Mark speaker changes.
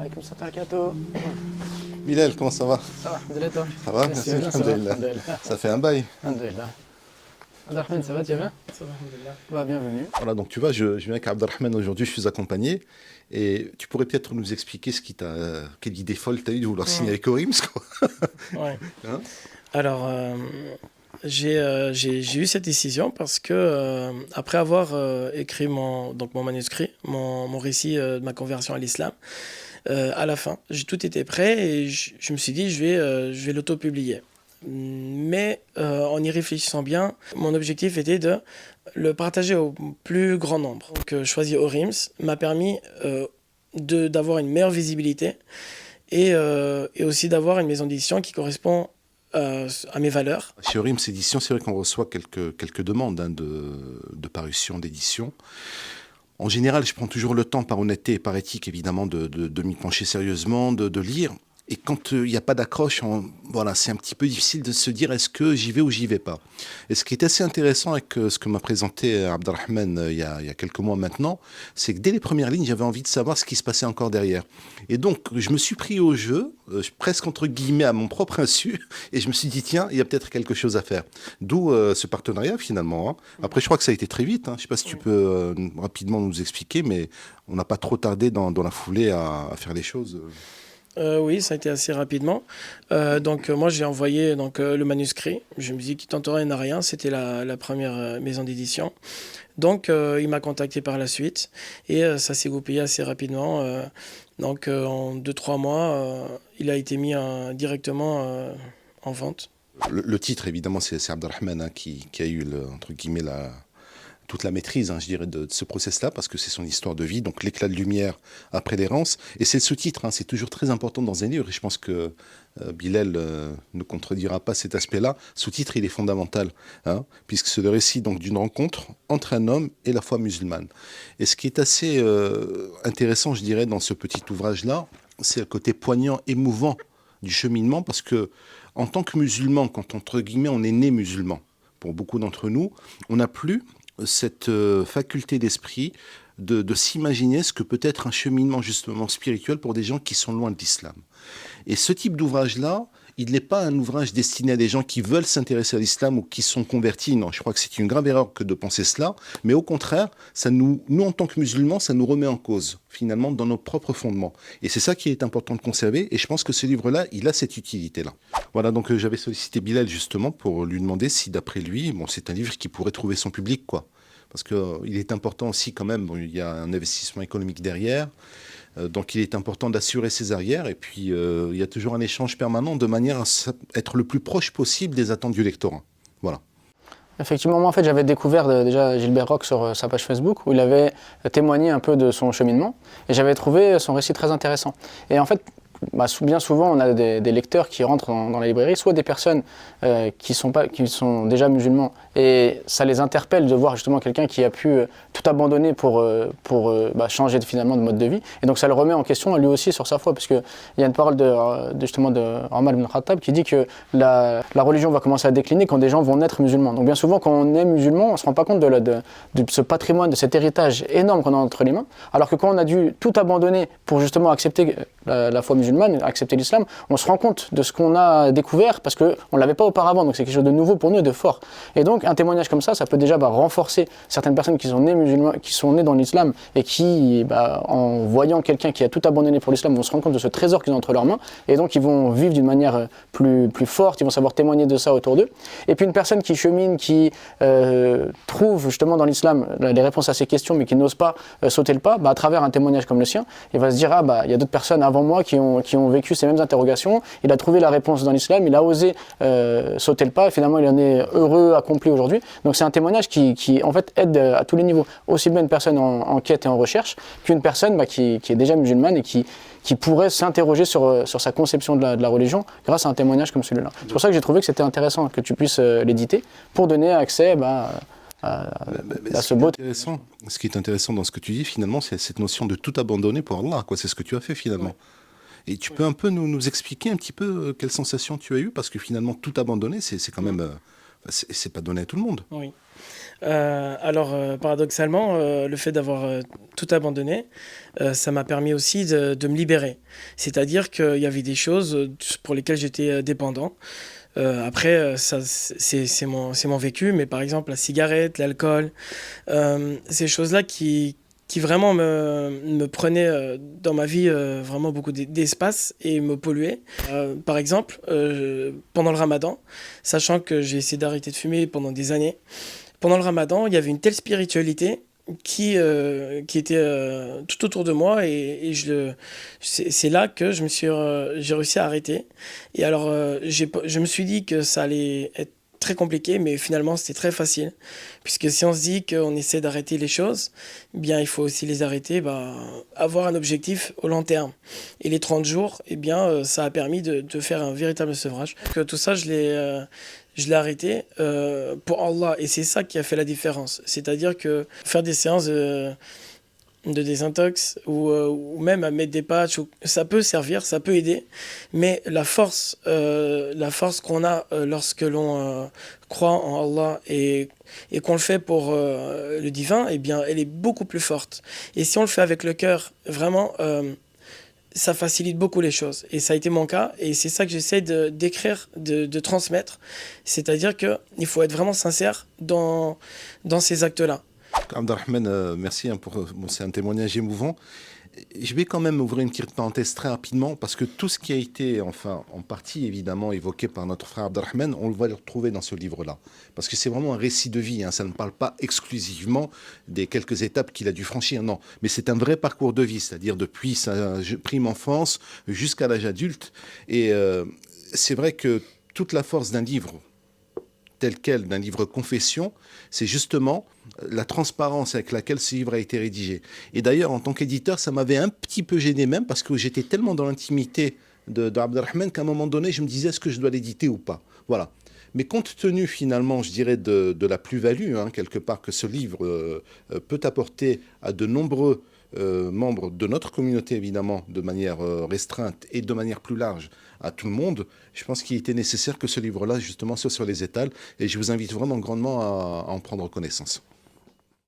Speaker 1: Alaykoum salam alaikum.
Speaker 2: Bilal, comment ça va?
Speaker 1: Ça va, alhamdoulilah, toi?
Speaker 2: Ça va, merci, alhamdoulilah. Ça fait un bail.
Speaker 1: Alhamdoulilah. Abdelrahman, ça va, tu vas bien? Ça va, alhamdoulilah. Bah, bienvenue.
Speaker 2: Voilà, donc tu vois, je viens avec Abdelrahman aujourd'hui, je suis accompagné. Et tu pourrais peut-être nous expliquer quelle idée folle tu as eu de vouloir signer avec Orims, quoi.
Speaker 1: Ouais.
Speaker 2: Hein?
Speaker 1: Alors, j'ai eu cette décision parce que, après avoir écrit mon manuscrit, mon récit de ma conversion à l'islam, à la fin, tout était prêt et je me suis dit, je vais l'auto-publier. Mais en y réfléchissant bien, mon objectif était de le partager au plus grand nombre. Donc, choisir Orims m'a permis d'avoir une meilleure visibilité et aussi d'avoir une maison d'édition qui correspond à mes valeurs.
Speaker 2: Chez Orims Édition, c'est vrai qu'on reçoit quelques demandes de parution, d'édition. En général, je prends toujours le temps, par honnêteté et par éthique, évidemment, de m'y pencher sérieusement, de lire. Et quand il n'y a pas d'accroche, voilà, c'est un petit peu difficile de se dire est-ce que j'y vais ou j'y vais pas. Et ce qui est assez intéressant avec ce que m'a présenté Abdelrahman il y a quelques mois maintenant, c'est que dès les premières lignes, j'avais envie de savoir ce qui se passait encore derrière. Et donc, je me suis pris au jeu, presque entre guillemets à mon propre insu, et je me suis dit, tiens, il y a peut-être quelque chose à faire. D'où ce partenariat finalement. Hein. Après, je crois que ça a été très vite. Hein. Je ne sais pas si tu peux rapidement nous expliquer, mais on n'a pas trop tardé dans la foulée à faire les choses.
Speaker 1: Oui, ça a été assez rapidement. Moi, j'ai envoyé le manuscrit. Je me dis qu'il tente rien à rien. C'était la première maison d'édition. Donc, il m'a contacté par la suite et ça s'est goupillé assez rapidement. En 2-3 mois, il a été mis directement en vente.
Speaker 2: Le titre, évidemment, c'est Abdelrahman hein, qui a eu, entre guillemets, toute la maîtrise, hein, je dirais, de ce process-là, parce que c'est son histoire de vie, donc l'éclat de lumière après l'errance. Et c'est le sous-titre, hein, c'est toujours très important dans un livre, et je pense que Bilal ne contredira pas cet aspect-là. Sous-titre, il est fondamental, hein, puisque c'est le récit donc, d'une rencontre entre un homme et la foi musulmane. Et ce qui est assez intéressant, je dirais, dans ce petit ouvrage-là, c'est le côté poignant, émouvant du cheminement, parce que en tant que musulman, quand entre guillemets on est né musulman, pour beaucoup d'entre nous, on n'a plus cette faculté d'esprit de s'imaginer ce que peut être un cheminement justement spirituel pour des gens qui sont loin de l'islam. Et ce type d'ouvrage-là, il n'est pas un ouvrage destiné à des gens qui veulent s'intéresser à l'islam ou qui sont convertis. Non, je crois que c'est une grave erreur que de penser cela. Mais au contraire, nous en tant que musulmans, ça nous remet en cause, finalement, dans nos propres fondements. Et c'est ça qui est important de conserver. Et je pense que ce livre-là, il a cette utilité-là. Voilà, donc j'avais sollicité Bilal justement pour lui demander si, d'après lui, c'est un livre qui pourrait trouver son public, quoi. Parce qu'il est important aussi quand même, il y a un investissement économique derrière. Donc il est important d'assurer ses arrières et puis il y a toujours un échange permanent de manière à être le plus proche possible des attentes du lectorat. Voilà.
Speaker 3: Effectivement, moi en fait j'avais découvert déjà Gilbert Roch sur sa page Facebook où il avait témoigné un peu de son cheminement et j'avais trouvé son récit très intéressant. Et en fait, bien souvent on a des lecteurs qui rentrent dans la librairie, soit des personnes qui sont déjà musulmans et ça les interpelle de voir justement quelqu'un qui a pu tout abandonner pour changer finalement de mode de vie, et donc ça le remet en question lui aussi sur sa foi, parce qu'il y a une parole de Omar ibn Khattab qui dit que la religion va commencer à décliner quand des gens vont naître musulmans. Donc bien souvent quand on est musulman, on ne se rend pas compte de ce patrimoine, de cet héritage énorme qu'on a entre les mains, alors que quand on a dû tout abandonner pour justement accepter la foi musulmane, accepter l'islam, on se rend compte de ce qu'on a découvert parce qu'on ne l'avait pas auparavant, donc c'est quelque chose de nouveau pour nous et de fort. Et donc un témoignage comme ça peut déjà renforcer certaines personnes qui sont nées musulmanes, qui sont nées dans l'islam et qui, en voyant quelqu'un qui a tout abandonné pour l'islam, vont se rendre compte de ce trésor qu'ils ont entre leurs mains, et donc ils vont vivre d'une manière plus forte, ils vont savoir témoigner de ça autour d'eux. Et puis une personne qui chemine, qui trouve justement dans l'islam les réponses à ses questions mais qui n'ose pas sauter le pas, à travers un témoignage comme le sien, il va se dire il y a d'autres personnes avant moi qui ont vécu ces mêmes interrogations, il a trouvé la réponse dans l'islam, il a osé sauter le pas et finalement il en est heureux, accompli aujourd'hui. Donc c'est un témoignage qui en fait aide à tous les niveaux, aussi bien une personne en quête et en recherche qu'une personne qui est déjà musulmane et qui pourrait s'interroger sur sa conception de la religion grâce à un témoignage comme celui-là. C'est pour ça que j'ai trouvé que c'était intéressant que tu puisses l'éditer pour donner accès à ce beau...
Speaker 2: Ce qui est intéressant dans ce que tu dis finalement, c'est cette notion de tout abandonner pour Allah, quoi. C'est ce que tu as fait finalement. Ouais. Et tu peux un peu nous expliquer un petit peu quelle sensation tu as eue, parce que finalement tout abandonner, c'est quand même C'est pas donné à tout le monde.
Speaker 1: Oui. Paradoxalement, le fait d'avoir tout abandonné, ça m'a permis aussi de me libérer. C'est-à-dire qu'il y avait des choses pour lesquelles j'étais dépendant. Après, ça, c'est mon vécu, mais par exemple, la cigarette, l'alcool, ces choses-là qui vraiment me prenaient dans ma vie vraiment beaucoup d'espace et me polluaient. Par exemple, pendant le ramadan, sachant que j'ai essayé d'arrêter de fumer pendant des années, pendant le ramadan, il y avait une telle spiritualité qui était tout autour de moi c'est là que j'ai réussi à arrêter. Et alors, je me suis dit que ça allait être très compliqué, mais finalement, c'était très facile. Puisque si on se dit qu'on essaie d'arrêter les choses, eh bien, il faut aussi les arrêter, avoir un objectif au long terme. Et les 30 jours, eh bien, ça a permis de faire un véritable sevrage. Que tout ça, je l'ai arrêté pour Allah. Et c'est ça qui a fait la différence. C'est-à-dire que faire des séances de désintox ou même à mettre des patchs, ça peut servir, ça peut aider. Mais la force qu'on a lorsque l'on croit en Allah et qu'on le fait pour le divin, eh bien, elle est beaucoup plus forte. Et si on le fait avec le cœur, vraiment, ça facilite beaucoup les choses. Et ça a été mon cas. Et c'est ça que j'essaie d'écrire, de transmettre. C'est-à-dire qu'il faut être vraiment sincère dans ces actes-là.
Speaker 2: Abdelrahman, merci c'est un témoignage émouvant. Je vais quand même ouvrir une petite parenthèse très rapidement parce que tout ce qui a été, enfin, en partie évidemment évoqué par notre frère Abdelrahman, on va le retrouver dans ce livre-là. Parce que c'est vraiment un récit de vie, hein. Ça ne parle pas exclusivement des quelques étapes qu'il a dû franchir, non. Mais c'est un vrai parcours de vie, c'est-à-dire depuis sa prime enfance jusqu'à l'âge adulte. Et c'est vrai que toute la force d'un livre tel quel, d'un livre confession, c'est justement la transparence avec laquelle ce livre a été rédigé. Et d'ailleurs, en tant qu'éditeur, ça m'avait un petit peu gêné même, parce que j'étais tellement dans l'intimité d'Abdelrahman qu'à un moment donné, je me disais, est-ce que je dois l'éditer ou pas? Voilà. Mais compte tenu finalement, je dirais, de la plus-value, hein, quelque part, que ce livre peut apporter à de nombreux membres de notre communauté, évidemment, de manière restreinte et de manière plus large à tout le monde, je pense qu'il était nécessaire que ce livre-là, justement, soit sur les étals. Et je vous invite vraiment grandement à en prendre connaissance.